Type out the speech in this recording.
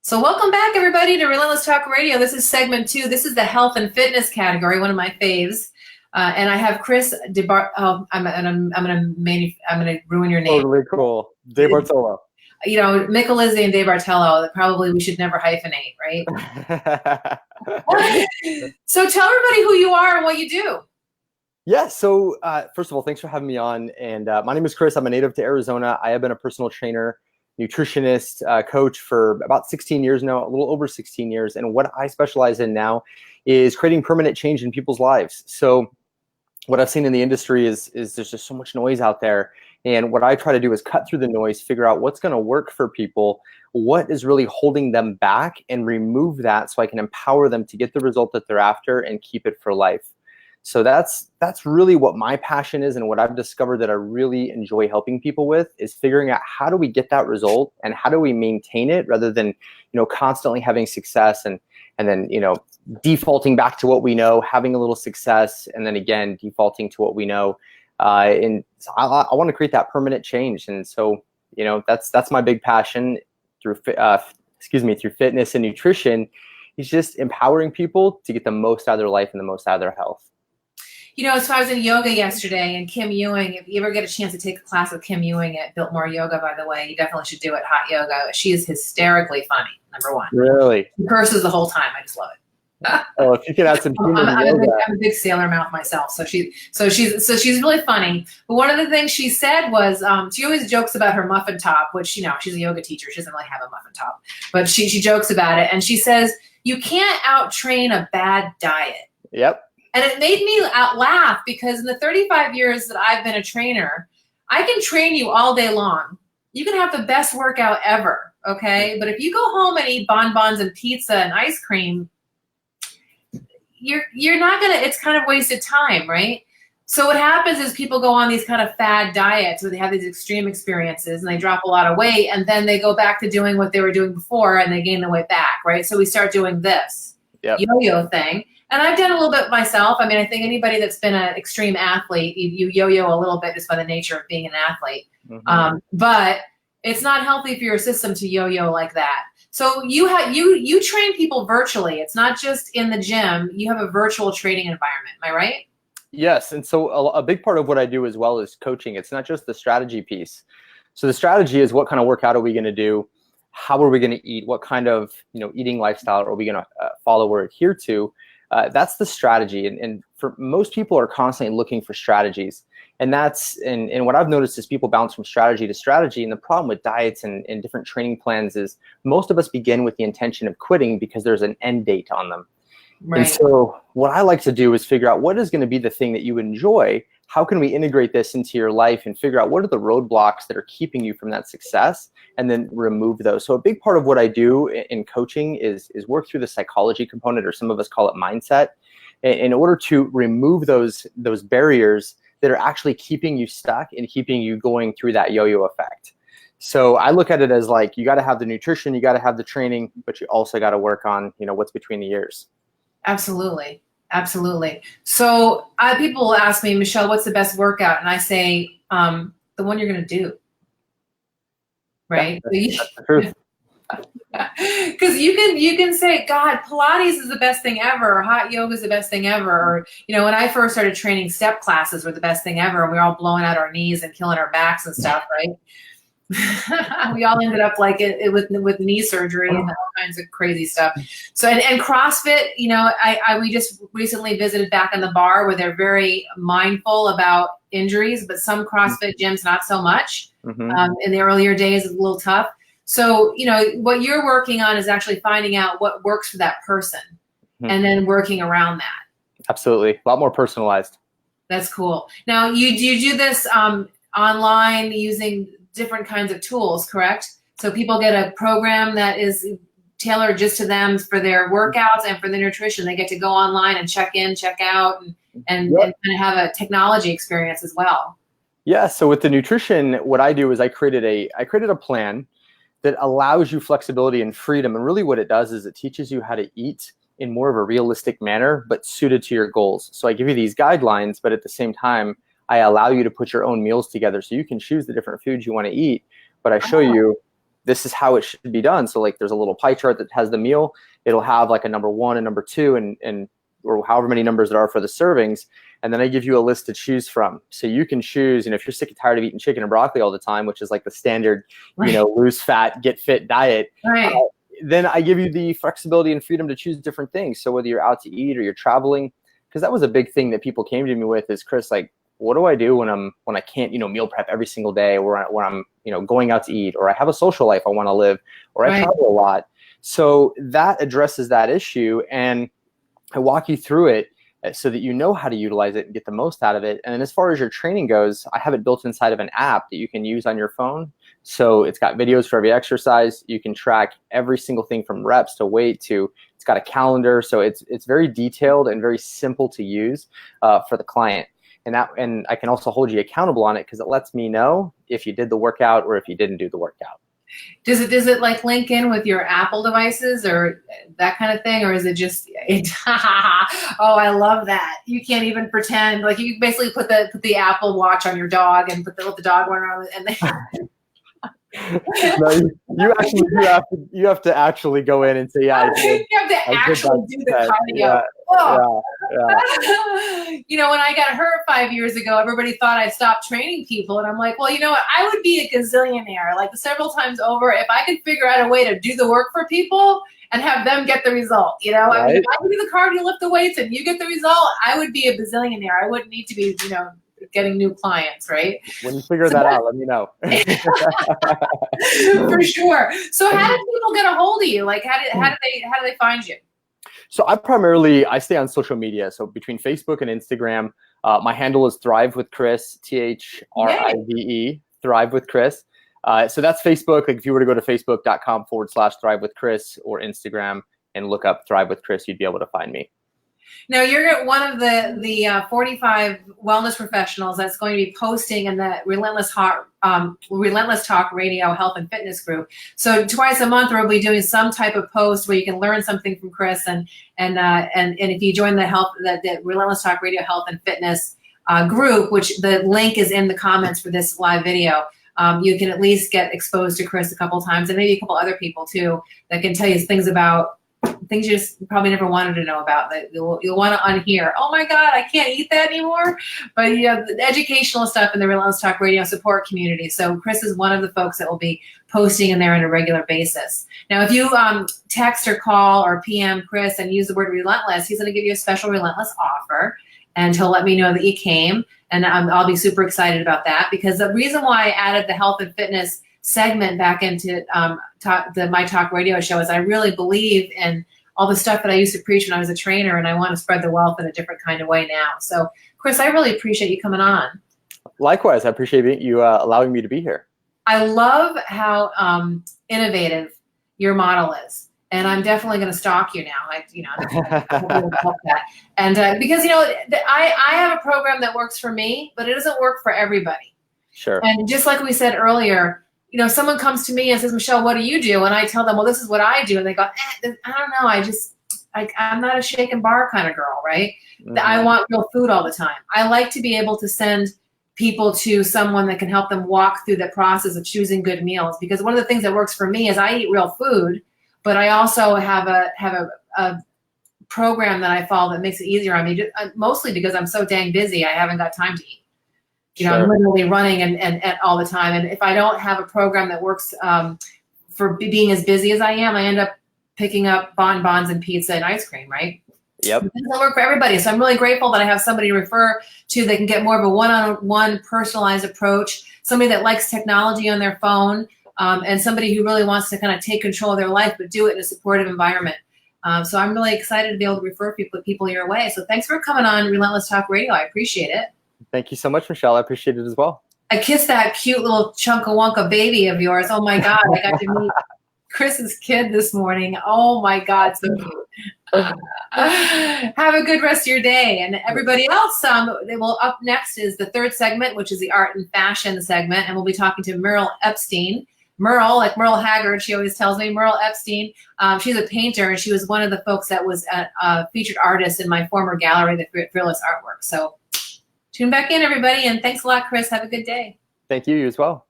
So welcome back, everybody, to Relentless Talk Radio. This is segment 2. This is the health and fitness category, one of my faves. And I have Chris DeBartolo. Oh, I'm gonna ruin your name. Totally cool. DeBartolo. You know, Micalizzi and DeBartolo. Probably we should never hyphenate, right? So tell everybody who you are and what you do. Yeah. So first of all, thanks for having me on. And my name is Chris. I'm a native to Arizona. I have been a personal trainer, nutritionist, coach for about 16 years now, a little over 16 years. And what I specialize in now is creating permanent change in people's lives. So what I've seen in the industry is there's just so much noise out there. And what I try to do is cut through the noise, figure out what's going to work for people, what is really holding them back, and remove that so I can empower them to get the result that they're after and keep it for life. So that's really what my passion is, and what I've discovered that I really enjoy helping people with is figuring out how do we get that result and how do we maintain it rather than, constantly having success and then, defaulting back to what we know, having a little success, and then again, defaulting to what we know. And so I want to create that permanent change. And so, that's my big passion through fitness and nutrition. Is just empowering people to get the most out of their life and the most out of their health. So I was in yoga yesterday, and Kim Ewing, if you ever get a chance to take a class with Kim Ewing at Biltmore Yoga, by the way, you definitely should do it, hot yoga. She is hysterically funny, number one. Really? She curses the whole time. I just love it. Oh, if you could add some humor to yoga. I'm a big sailor mouth myself, so she's really funny. But one of the things she said was she always jokes about her muffin top, which she's a yoga teacher. She doesn't really have a muffin top, but she jokes about it, and she says you can't out-train a bad diet. Yep. And it made me laugh because in the 35 years that I've been a trainer, I can train you all day long. You can have the best workout ever, okay? But if you go home and eat bonbons and pizza and ice cream, you're not gonna. It's kind of wasted time, right? So what happens is people go on these kind of fad diets where they have these extreme experiences and they drop a lot of weight, and then they go back to doing what they were doing before and they gain the weight back, right? So we start doing this yo-yo thing. And I've done a little bit myself. I mean, I think anybody that's been an extreme athlete, you yo-yo a little bit just by the nature of being an athlete. Mm-hmm. But it's not healthy for your system to yo-yo like that. So you train people virtually. It's not just in the gym. You have a virtual training environment. Am I right? Yes. And so a big part of what I do as well is coaching. It's not just the strategy piece. So the strategy is what kind of workout are we going to do? How are we going to eat? What kind of eating lifestyle are we going to follow or adhere to? That's the strategy. And for most people are constantly looking for strategies. And and what I've noticed is people bounce from strategy to strategy. And the problem with diets and different training plans is most of us begin with the intention of quitting because there's an end date on them. Right. And so what I like to do is figure out what is going to be the thing that you enjoy. How can we integrate this into your life and figure out what are the roadblocks that are keeping you from that success and then remove those. So a big part of what I do in coaching is work through the psychology component, or some of us call it mindset, in order to remove those barriers that are actually keeping you stuck and keeping you going through that yo-yo effect. So I look at it as like, you got to have the nutrition, you got to have the training, but you also got to work on, what's between the ears. Absolutely. Absolutely. So people will ask me, Michelle, what's the best workout? And I say, the one you're going to do. Right? Yeah, that's the truth. Because you can say, God, Pilates is the best thing ever, or hot yoga is the best thing ever, or when I first started training, step classes were the best thing ever, and we were all blowing out our knees and killing our backs and stuff, right? We all ended up like it with knee surgery and all kinds of crazy stuff. So and CrossFit, we just recently visited back in the bar where they're very mindful about injuries, but some CrossFit gyms not so much. Mm-hmm. In the earlier days, it's a little tough. So what you're working on is actually finding out what works for that person, mm-hmm. and then working around that. Absolutely, a lot more personalized. That's cool. Now you do this online using different kinds of tools, correct? So people get a program that is tailored just to them for their workouts and for their nutrition. They get to go online and check in, check out, and kind of have a technology experience as well. Yeah. So with the nutrition, what I do is I created a plan that allows you flexibility and freedom. And really what it does is it teaches you how to eat in more of a realistic manner, but suited to your goals. So I give you these guidelines, but at the same time, I allow you to put your own meals together so you can choose the different foods you want to eat. But I show you this is how it should be done. So like there's a little pie chart that has the meal. It'll have like a number 1 and number 2 and or however many numbers there are for the servings. And then I give you a list to choose from. So you can choose, if you're sick and tired of eating chicken and broccoli all the time, which is like the standard, lose fat, get fit diet, right. Then I give you the flexibility and freedom to choose different things. So whether you're out to eat or you're traveling, because that was a big thing that people came to me with is, Chris, like, what do I do when I can't, meal prep every single day, or when I'm, going out to eat, or I have a social life I want to live, or I travel a lot. So that addresses that issue, and I walk you through it so that you know how to utilize it and get the most out of it. And then as far as your training goes, I have it built inside of an app that you can use on your phone. So it's got videos for every exercise. You can track every single thing from reps to weight to, it's got a calendar. So it's very detailed and very simple to use for the client. And I can also hold you accountable on it because it lets me know if you did the workout or if you didn't do the workout. Does it like link in with your Apple devices or that kind of thing, or is it just oh, I love that. You can't even pretend, like you basically put the Apple Watch on your dog and let the dog run around and they No, you have to actually go in and say, yeah, I did. You have to actually do the cardio. Yeah. When I got hurt 5 years ago, everybody thought I stopped training people. And I'm like, well, you know what? I would be a gazillionaire, like several times over, if I could figure out a way to do the work for people and have them get the result. Right? I mean, if I could do the cardio, lift the weights, and you get the result, I would be a bazillionaire. I wouldn't need to be, getting new clients, right? When you figure that out, let me know. For sure. So how did people get a hold of you? Like how do they find you? So I stay on social media. So between Facebook and Instagram, my handle is Thrive with Chris, THRIVE, Thrive with Chris. So that's Facebook. Like if you were to go to facebook.com/Thrive with Chris or Instagram and look up Thrive with Chris, you'd be able to find me. Now, you're one of the 45 wellness professionals that's going to be posting in the Relentless Talk Radio Health and Fitness group. So twice a month, we'll be doing some type of post where you can learn something from Chris. And if you join the Relentless Talk Radio Health and Fitness group, which the link is in the comments for this live video, you can at least get exposed to Chris a couple times, and maybe a couple other people too that can tell you things you just probably never wanted to know about that you'll want to unhear. Oh my God, I can't eat that anymore. But the educational stuff in the Relentless Talk Radio support community. So Chris is one of the folks that will be posting in there on a regular basis. Now, if you text or call or PM Chris and use the word Relentless, he's going to give you a special Relentless offer, and he'll let me know that you came. And I'll be super excited about that, because the reason why I added the health and fitness segment back into my talk radio show is I really believe in all the stuff that I used to preach when I was a trainer, and I want to spread the wealth in a different kind of way now. So, Chris, I really appreciate you coming on. Likewise, I appreciate you allowing me to be here. I love how innovative your model is, and I'm definitely going to stalk you now. And because I have a program that works for me, but it doesn't work for everybody. Sure. And just like we said earlier, someone comes to me and says, Michelle, what do you do? And I tell them, well, this is what I do. And they go, I don't know. I'm not a shake and bar kind of girl, right? Mm-hmm. I want real food all the time. I like to be able to send people to someone that can help them walk through the process of choosing good meals. Because one of the things that works for me is I eat real food, but I also have a program that I follow that makes it easier on me, mostly because I'm so dang busy. I haven't got time to eat. Sure. I'm literally running and all the time. And if I don't have a program that works for being as busy as I am, I end up picking up bonbons and pizza and ice cream, right? Yep. It doesn't work for everybody. So I'm really grateful that I have somebody to refer to that can get more of a one-on-one personalized approach, somebody that likes technology on their phone, and somebody who really wants to kind of take control of their life, but do it in a supportive environment. So I'm really excited to be able to refer people your way. So thanks for coming on Relentless Talk Radio. I appreciate it. Thank you so much, Michelle. I appreciate it as well. I kissed that cute little chunka wonka baby of yours. Oh my God. I got to meet Chris's kid this morning. Oh my God. So cute. Have a good rest of your day. And everybody else, up next is the third segment, which is the art and fashion segment. And we'll be talking to Merle Epstein. Merle, like Merle Haggard, she always tells me, Merle Epstein. She's a painter, and she was one of the folks that was a featured artist in my former gallery, the Fearless Artwork. So tune back in, everybody, and thanks a lot, Chris. Have a good day. Thank you, you as well.